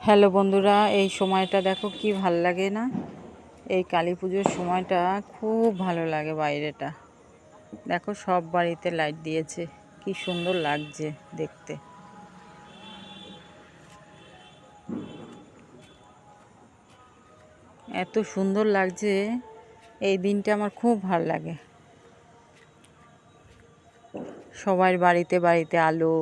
Hello বন্ধুরা, এই সময়টা দেখো কি ভাল লাগে না? এই কালী পুজোর সময়টা খুব ভালো লাগে। বাইরেটা দেখো, সব বাড়িতে লাইট দিয়েছে, কি সুন্দর লাগছে দেখতে। এত সুন্দর লাগছে, এই দিনটা আমার খুব ভাল লাগে। সবার বাড়িতে বাড়িতে আলো,